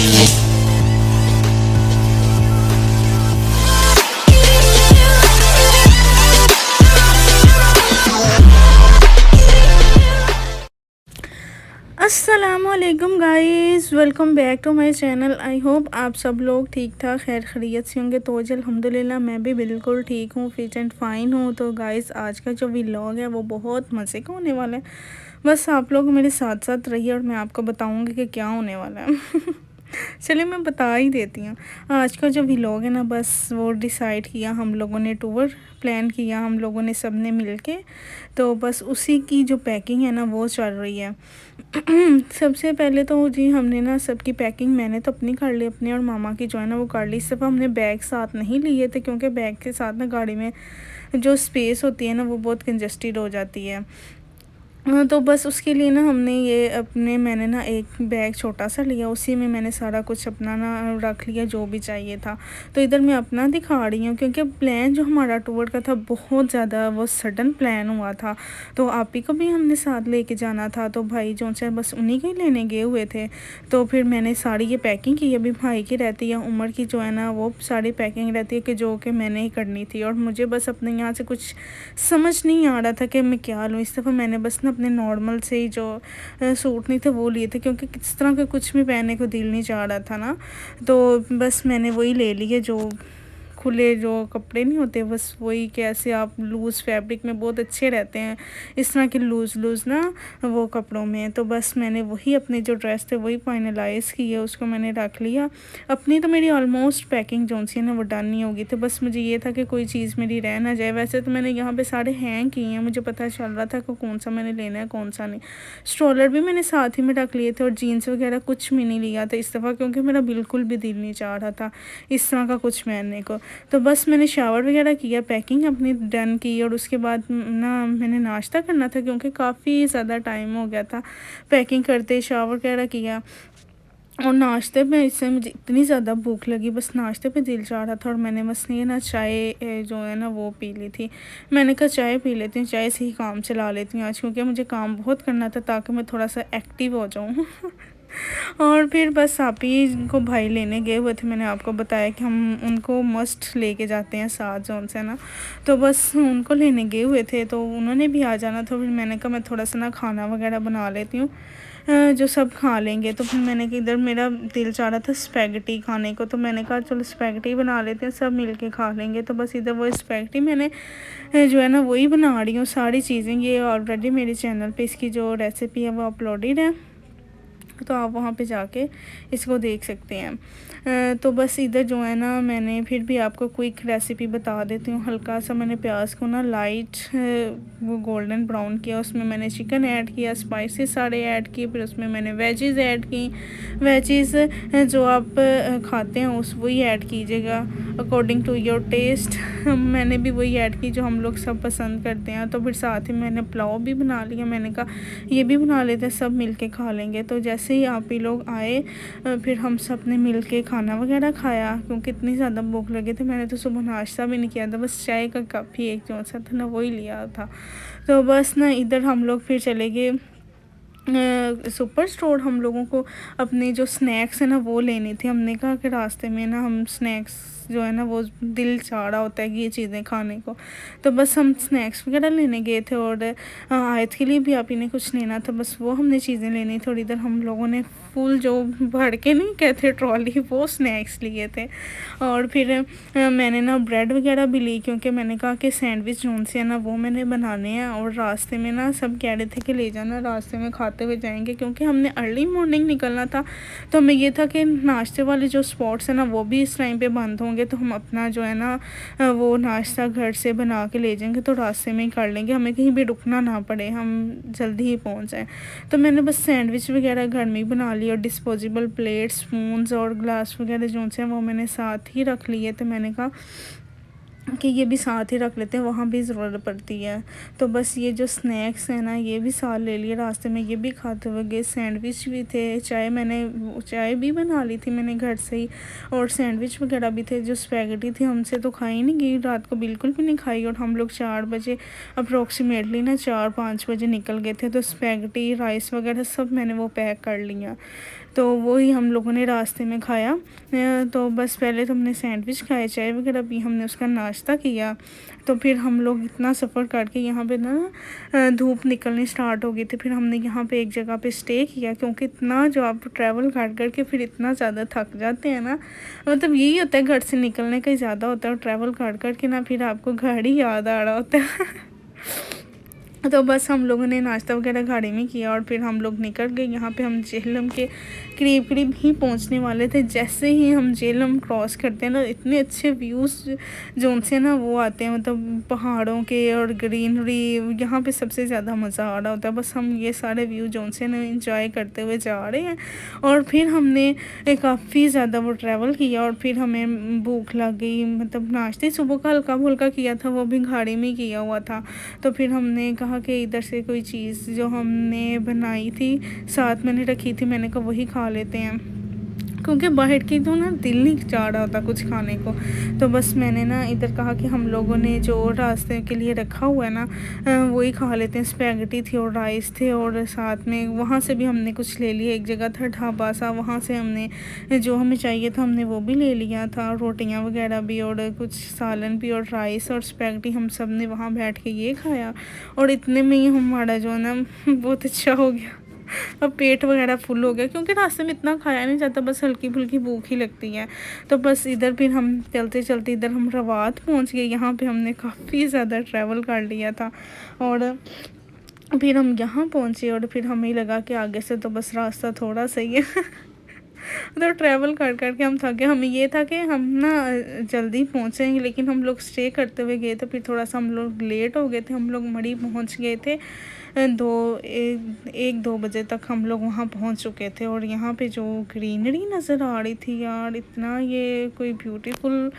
अस्सलामुअलैकुम guys, welcome back to my channel. I hope आप सब लोग ठीक ठाक खैर खैरियत से होंगे। तो जी अल्हम्दुलिल्लाह मैं भी बिल्कुल ठीक हूँ, फिट एंड फाइन हूँ। तो गाइस आज का जो व्लॉग है वो बहुत मज़े का होने वाला है। बस आप लोग मेरे साथ साथ रहिए और मैं आपको बताऊँगी कि क्या होने वाला है। चलिए मैं बता ही देती हूँ। आज का जो व्लॉग है ना, बस वो डिसाइड किया हम लोगों ने, टूर प्लान किया हम लोगों ने सब ने मिल के। तो बस उसी की जो पैकिंग है ना वो चल रही है। सबसे पहले तो जी हमने ना सबकी पैकिंग मैंने तो अपनी कर ली, अपनी और मामा की जो है ना वो कर ली। इस दफ़ा हमने बैग साथ नहीं लिए थे क्योंकि बैग के साथ ना गाड़ी में जो स्पेस होती है ना वो बहुत कंजस्टेड हो जाती है। हाँ, तो बस उसके लिए ना हमने ये अपने मैंने ना एक बैग छोटा सा लिया, उसी में मैंने सारा कुछ अपना ना रख लिया जो भी चाहिए था। तो इधर मैं अपना दिखा रही हूँ क्योंकि प्लान जो हमारा टूर का था बहुत ज़्यादा वो सडन प्लान हुआ था। तो आप ही को भी हमने साथ लेके जाना था, तो भाई जो से बस उन्हीं को ही लेने गए हुए थे। तो फिर मैंने सारी ये पैकिंग की। अभी भाई की रहती है, उमर की जो है ना वो सारी पैकिंग रहती है कि जो कि मैंने ही करनी थी। और मुझे बस अपने यहाँ से कुछ समझ नहीं आ रहा था कि मैं क्या लूँ। इस दफ़ा मैंने बस ना अपने नॉर्मल से ही जो सूट नहीं थे वो लिए थे क्योंकि किस तरह का कुछ भी पहनने को दिल नहीं चाह रहा था ना। तो बस मैंने वही ले लिए जो खुले जो कपड़े नहीं होते, बस वही कैसे आप लूज़ फैब्रिक में बहुत अच्छे रहते हैं, इस तरह के लूज़ लूज़ ना वो कपड़ों में। तो बस मैंने वही अपने जो ड्रेस थे वही फाइनलाइज़ किए, उसको मैंने रख लिया। अपनी तो मेरी ऑलमोस्ट पैकिंग जो सी है ना वो डन नहीं होगी। तो बस मुझे ये था कि कोई चीज़ मेरी रह ना जाए। वैसे तो मैंने यहाँ पे सारे हैंग किए हैं, मुझे पता चल रहा था कि कौन सा मैंने लेना है कौन सा नहीं। स्ट्रॉलर भी मैंने साथ ही में रख लिए थे और जीन्स वगैरह कुछ भी नहीं लिया था इस दफ़ा क्योंकि मेरा बिल्कुल भी दिल नहीं चाह रहा था इस तरह का कुछ पहनने को। तो बस मैंने शावर वगैरह किया, पैकिंग अपनी डन की और उसके बाद ना मैंने नाश्ता करना था क्योंकि काफ़ी ज़्यादा टाइम हो गया था पैकिंग करते। शावर वगैरह किया और नाश्ते में इससे मुझे इतनी ज़्यादा भूख लगी, बस नाश्ते पे दिल चाह रहा था और मैंने बस ये ना चाय जो है ना वो पी ली थी। मैंने कहा चाय पी लेती हूँ, चाय से ही काम चला लेती हूँ आज क्योंकि मुझे काम बहुत करना था ताकि मैं थोड़ा सा एक्टिव हो जाऊँ। और फिर बस आप ही को भाई लेने गए हुए थे, मैंने आपको बताया कि हम उनको मस्ट लेके जाते हैं साथ जोन से ना। तो बस उनको लेने गए हुए थे तो उन्होंने भी आ जाना था। फिर मैंने कहा मैं थोड़ा सा ना खाना वगैरह बना लेती हूँ जो सब खा लेंगे। तो फिर मैंने कि इधर मेरा दिल चाह रहा था स्पैगेटी खाने को, तो मैंने कहा चलो स्पैगेटी बना लेते हैं, सब मिल के खा लेंगे। तो बस इधर वो स्पैगेटी मैंने जो है ना वही बना रही हूँ। सारी चीज़ें ये ऑलरेडी मेरे चैनल पे इसकी जो रेसिपी है वो अपलोडेड है, तो आप वहाँ पे जाके इसको देख सकते हैं। तो बस इधर जो है ना मैंने फिर भी आपको क्विक रेसिपी बता देती हूँ। हल्का सा मैंने प्याज को ना लाइट वो गोल्डन ब्राउन किया, उसमें मैंने चिकन ऐड किया, स्पाइसेस सारे ऐड किए, फिर उसमें मैंने वेजेस ऐड की। वेजेस जो आप खाते हैं उस वही ऐड कीजिएगा अकॉर्डिंग टू योर टेस्ट। मैंने भी वही ऐड की जो हम लोग सब पसंद करते हैं। तो फिर साथ ही मैंने पुलाव भी बना लिया, मैंने कहा ये भी बना लेते हैं, सब मिल के खा लेंगे। तो जैसे ही आप ही लोग आए फिर हम सब ने मिल के खाना वगैरह खाया क्योंकि इतनी ज़्यादा भूख लगी थी। मैंने तो सुबह नाश्ता भी नहीं किया था, बस चाय का कप ही एक जो सा था ना वही लिया था। तो बस ना इधर हम लोग फिर चले गए सुपर स्टोर। हम लोगों को अपने जो स्नैक्स है ना वो लेनी थी। हमने कहा कि रास्ते में ना हम स्नैक्स जो है ना वो दिल चाह रहा होता है कि ये चीज़ें खाने को, तो बस हम स्नैक्स वगैरह लेने गए थे। और आयत के लिए भी आप ही ने कुछ लेना था, बस वो हमने चीज़ें लेनी थी। और इधर हम लोगों ने फुल जो भर के नहीं कहते ट्रॉली वो स्नैक्स लिए थे। और फिर मैंने ना ब्रेड वगैरह भी ली क्योंकि मैंने कहा कि सैंडविच जोन से है ना वो मैंने बनाने हैं। और रास्ते में ना सब कह रहे थे कि ले जाना, रास्ते में खाते हुए जाएंगे क्योंकि हमने अर्ली मॉर्निंग निकलना था। तो हमें ये था कि नाश्ते वाले जो स्पॉट्स हैं ना वो भी इस टाइम पे बंद होंगे, तो हम अपना जो है ना वो नाश्ता घर से बना के ले जाएंगे, तो रास्ते में ही कर लेंगे, हमें कहीं भी रुकना ना पड़े, हम जल्दी ही पहुँच जाएँ। तो मैंने बस सैंडविच वगैरह घर में ही बना ली और डिस्पोजेबल प्लेट्स, स्पून्स और ग्लास वगैरह जो से वो मैंने साथ ही रख लिए थे। मैंने कहा कि ये भी साथ ही रख लेते हैं, वहाँ भी ज़रूरत पड़ती है। तो बस ये जो स्नैक्स हैं ना, ये भी साथ ले लिए रास्ते में, ये भी खाते हुए गए। सैंडविच भी थे, चाय भी बना ली थी मैंने घर से ही, और सैंडविच वगैरह भी थे। जो स्पैगेटी थी हमसे तो खाई नहीं गई, रात को बिल्कुल भी नहीं खाई, और हम लोग 4 बजे अप्रॉक्सीमेटली ना 4-5 बजे निकल गए थे। तो स्पैगेटी, राइस वगैरह सब मैंने वो पैक कर लिया, तो वही हम लोगों ने रास्ते में खाया। तो बस पहले तो हमने सैंडविच खाए, चाय वगैरह पी, हमने उसका नाश्ता किया। तो फिर हम लोग इतना सफ़र करके यहाँ पे ना धूप निकलनी स्टार्ट हो गई थी। फिर हमने यहाँ पे एक जगह पे स्टे किया, क्योंकि इतना जो आप ट्रैवल कर के फिर इतना ज़्यादा थक जाते हैं ना, मतलब यही होता है, घर से निकलने का ही ज़्यादा होता है, और ट्रैवल कर के ना फिर आपको घर ही याद आ रहा होता है। तो बस हम लोगों ने नाश्ता वगैरह गाड़ी में किया, और फिर हम लोग निकल गए। यहाँ पे हम झेलम के करीब ही पहुँचने वाले थे। जैसे ही हम झेलम क्रॉस करते हैं ना, इतने अच्छे व्यूज़ जो उनसे ना वो आते हैं, मतलब पहाड़ों के और ग्रीनरी, यहाँ पे सबसे ज़्यादा मज़ा आ रहा होता है। बस हम ये सारे व्यू जो उनसे ना इंजॉय करते हुए जा रहे हैं। और फिर हमने काफ़ी ज़्यादा वो ट्रैवल किया, और फिर हमें भूख लग गई, मतलब नाश्ते सुबह का हल्का फुल्का किया था, वो भी गाड़ी में किया हुआ था। तो फिर हमने कहा कि इधर से कोई चीज़ जो हमने बनाई थी, साथ मैंने रखी थी, मैंने कहा वही खा लेते हैं, क्योंकि बाहर की तो ना दिल नहीं चाह रहा होता कुछ खाने को। तो बस मैंने ना इधर कहा कि हम लोगों ने जो रास्ते के लिए रखा हुआ है ना, वही खा लेते हैं। स्पैगेटी थी और राइस थे, और साथ में वहाँ से भी हमने कुछ ले लिया। एक जगह था ढाबा सा, वहाँ से हमने जो हमें चाहिए था हमने वो भी ले लिया था, रोटियाँ वगैरह भी, और कुछ सालन भी, और राइस और स्पैगेटी हम सब ने वहाँ बैठ के ये खाया। और इतने में ही हमारा जो है ना बहुत अच्छा हो गया, अब पेट वगैरह फुल हो गया, क्योंकि रास्ते में इतना खाया नहीं जाता, बस हल्की फुल्की भूख ही लगती है। तो बस इधर फिर हम चलते चलते इधर हम रवात पहुंच गए। यहाँ पे हमने काफ़ी ज़्यादा ट्रैवल कर लिया था, और फिर हम यहाँ पहुँचे, और फिर हमें लगा कि आगे से तो बस रास्ता थोड़ा सही है। तो ट्रैवल कर के हम थक गए। हमें ये था कि हम ना जल्दी पहुँचेंगे, लेकिन हम लोग स्टे करते हुए गए, तो फिर थोड़ा सा हम लोग लेट हो गए थे। हम लोग मढ़ी पहुँच गए थे 1-2 बजे तक हम लोग वहाँ पहुँच चुके थे। और यहाँ पे जो ग्रीनरी नज़र आ रही थी यार, इतना ये कोई ब्यूटीफुल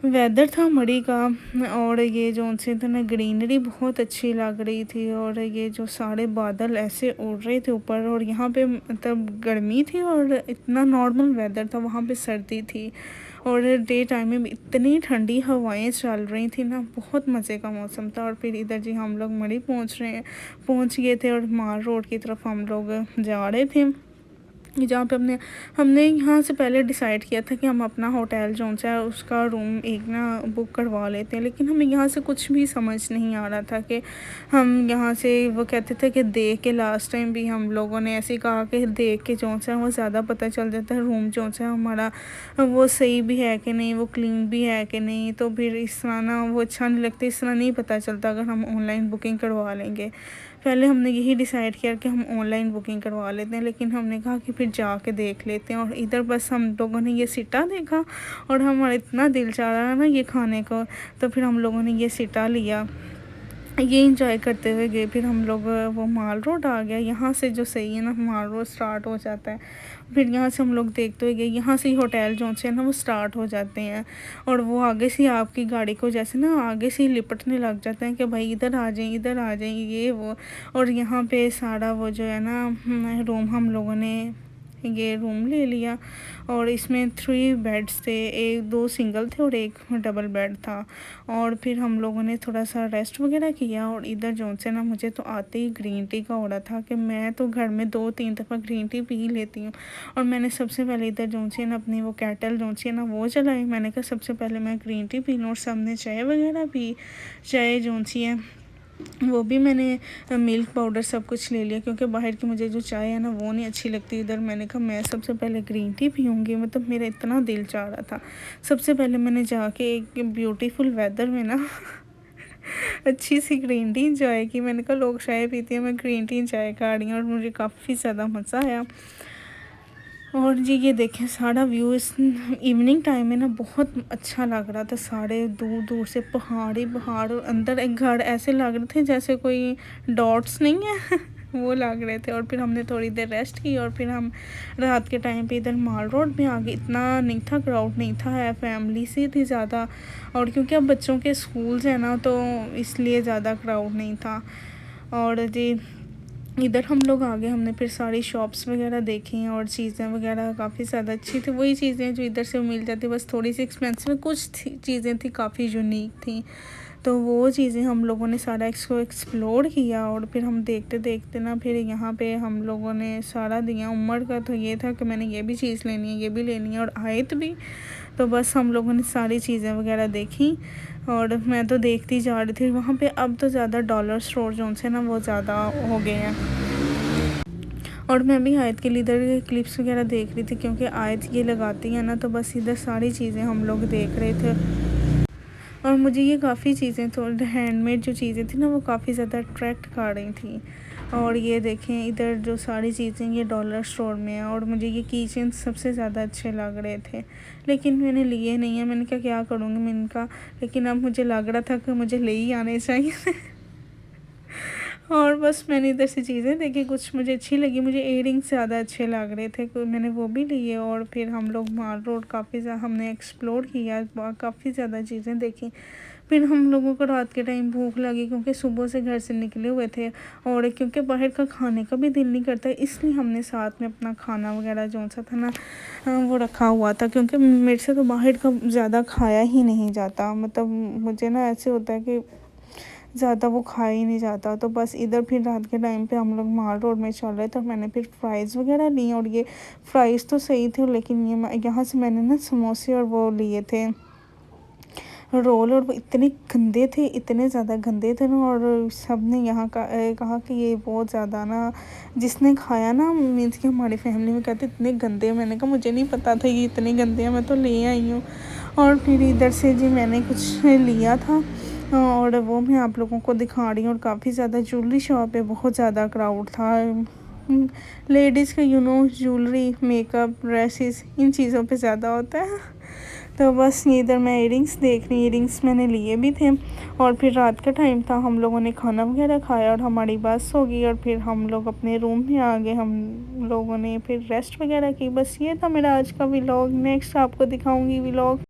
वेदर था मड़ी का, और ये जो उनसे था ना ग्रीनरी बहुत अच्छी लग रही थी, और ये जो सारे बादल ऐसे उड़ रहे थे ऊपर, और यहाँ पे मतलब गर्मी थी और इतना नॉर्मल वेदर था, वहाँ पे सर्दी थी, और डे टाइम में इतनी ठंडी हवाएं चल रही थी ना, बहुत मज़े का मौसम था। और फिर इधर जी हम लोग मड़ी पहुँच गए थे, और माल रोड की तरफ हम लोग जा रहे थे, जहाँ पे हमने यहाँ से पहले डिसाइड किया था कि हम अपना होटल जो है उसका रूम एक ना बुक करवा लेते हैं। लेकिन हमें यहाँ से कुछ भी समझ नहीं आ रहा था कि हम यहाँ से, वो कहते थे कि देख के, लास्ट टाइम भी हम लोगों ने ऐसे कहा कि देख के जो है वो ज़्यादा पता चल जाता है रूम जो है हमारा वो सही भी है कि नहीं, वो क्लीन भी है कि नहीं। तो फिर इस तरह ना वो अच्छा नहीं लगता, इस तरह नहीं पता चलता अगर हम ऑनलाइन बुकिंग करवा लेंगे। पहले हमने यही डिसाइड किया कि हम ऑनलाइन बुकिंग करवा लेते हैं, लेकिन हमने कहा कि फिर जाके देख लेते हैं। और इधर बस हम लोगों ने ये सिटा देखा, और हमारा इतना दिल चाह रहा है ना ये खाने को, तो फिर हम लोगों ने ये सिटा लिया, ये इंजॉय करते हुए गए। फिर हम लोग वो माल रोड आ गया, यहाँ से जो सही है ना माल रोड स्टार्ट हो जाता है। फिर यहाँ से हम लोग देखते हुए गए, यहाँ से ही होटल जो है ना वो स्टार्ट हो जाते हैं, और वो आगे से आपकी गाड़ी को जैसे ना आगे से ही लिपटने लग जाते हैं कि भाई इधर आ जाएं, इधर आ जाएं, ये वो। और यहाँ पे सारा वो जो है ना रूम हम लोगों ने ये रूम ले लिया, और इसमें 3 बेड्स थे, 2 सिंगल थे और 1 डबल बेड था। और फिर हम लोगों ने थोड़ा सा रेस्ट वगैरह किया, और इधर जो से ना मुझे तो आते ही ग्रीन टी का हो रहा था कि मैं तो घर में 2-3 दफ़ा ग्रीन टी पी लेती हूँ। और मैंने सबसे पहले इधर जो है ना अपनी वो कैटल जो है ना वो चलाई, मैंने कहा सबसे पहले मैं ग्रीन टी पी लूँ। और सबने चाय वगैरह पी, चाय जो है वो भी मैंने मिल्क पाउडर सब कुछ ले लिया, क्योंकि बाहर की मुझे जो चाय है ना वो नहीं अच्छी लगती। इधर मैंने कहा मैं सबसे पहले ग्रीन टी पीऊँगी, मतलब मेरा इतना दिल चाह रहा था। सबसे पहले मैंने जाके एक ब्यूटीफुल वेदर में ना अच्छी सी ग्रीन टी इंजॉय की। मैंने कहा लोग चाय पीते हैं, मैं ग्रीन टी इंजॉय कर रही हूँ, और मुझे काफ़ी ज़्यादा मज़ा आया। और जी ये देखें सारा व्यू इस इवनिंग टाइम में ना बहुत अच्छा लग रहा था। सारे दूर दूर से पहाड़ ही पहाड़, और अंदर एक घर ऐसे लग रहे थे जैसे कोई डॉट्स नहीं है वो लग रहे थे। और फिर हमने थोड़ी देर रेस्ट की और फिर हम रात के टाइम पे इधर माल रोड में आ गए। इतना नहीं था, क्राउड नहीं था, है फैमिली सी थी ज़्यादा, और क्योंकि अब बच्चों के स्कूल्स हैं ना तो इसलिए ज़्यादा क्राउड नहीं था। और जी इधर हम लोग आ गए, हमने फिर सारी शॉप्स वगैरह देखी और चीज़ें वगैरह काफ़ी ज़्यादा अच्छी थी, वही चीज़ें जो इधर से मिल जाती, बस थोड़ी सी एक्सपेंसिव कुछ चीज़ें थी काफ़ी यूनिक थी। तो वो चीज़ें हम लोगों ने सारा इसको एक्सप्लोर किया और फिर हम देखते देखते ना फिर यहाँ पे हम लोगों ने सारा दिया। उम्र का तो ये था कि मैंने ये भी चीज़ लेनी है, ये भी लेनी है, और आयत भी। तो बस हम लोगों ने सारी चीज़ें वगैरह देखी और मैं तो देखती जा रही थी वहाँ पे। अब तो ज़्यादा डॉलर स्टोर जो से ना वो ज़्यादा हो गए हैं, और मैं भी आयत के लिए इधर क्लिप्स वगैरह देख रही थी, क्योंकि आयत ये लगाती है ना, तो बस इधर सारी चीज़ें हम लोग देख रहे थे। और मुझे ये काफ़ी चीज़ें तो हैंडमेड जो चीज़ें थी ना वो काफ़ी ज़्यादा अट्रैक्ट कर रही थी। और ये देखें इधर जो सारी चीज़ें ये डॉलर स्टोर में है, और मुझे ये की चेन सबसे ज़्यादा अच्छे लग रहे थे, लेकिन मैंने लिए नहीं है। मैंने कहा क्या करूँगी मैं इनका, लेकिन अब मुझे लग रहा था कि मुझे ले ही आने चाहिए। और बस मैंने इधर से चीज़ें देखी, कुछ मुझे अच्छी लगी, मुझे इयररिंग्स ज़्यादा अच्छे लग रहे थे, मैंने वो भी लिए। और फिर हम लोग माल रोड काफ़ी ज़्यादा हमने एक्सप्लोर किया, काफ़ी ज़्यादा चीज़ें देखी। फिर हम लोगों को रात के टाइम भूख लगी, क्योंकि सुबह से घर से निकले हुए थे, और क्योंकि बाहर का खाने का भी दिल नहीं करता, इसलिए हमने साथ में अपना खाना वगैरह जो सा था ना वो रखा हुआ था, क्योंकि मेरे से तो बाहर का ज़्यादा खाया ही नहीं जाता। मतलब मुझे ना ऐसे होता है कि ज़्यादा वो खाया ही नहीं जाता। तो बस इधर फिर रात के टाइम पे हम लोग माल रोड में चल रहे थे, और मैंने फिर फ्राइज़ वगैरह ली, और ये फ्राइज़ तो सही थे, लेकिन ये यहाँ से मैंने ना समोसे और वो लिए थे रोल, और वो इतने गंदे थे, इतने ज़्यादा गंदे थे ना। और सब ने यहाँ का कहा कि ये बहुत ज़्यादा ना, जिसने खाया ना मीन्स कि हमारी फैमिली में कहते इतने गंदे। मैंने कहा मुझे नहीं पता था ये इतने गंदे हैं, मैं तो ले आई हूँ। और फिर इधर से जी मैंने कुछ लिया था, और वो मैं आप लोगों को दिखा रही हूँ। और काफ़ी ज़्यादा ज्वेलरी शॉप है, बहुत ज़्यादा क्राउड था। लेडीज़ का ज्वेलरी, मेकअप, ड्रेसेस, इन चीज़ों पे ज़्यादा होता है। तो बस ये इधर मैं इयरिंग्स देख रही, इयरिंग्स मैंने लिए भी थे। और फिर रात का टाइम था, हम लोगों ने खाना वगैरह खाया और हमारी बस हो गई, और फिर हम लोग अपने रूम में आ गए। हम लोगों ने फिर रेस्ट वगैरह की। बस ये था मेरा आज का व्लॉग। नेक्स्ट आपको दिखाऊंगी व्लॉग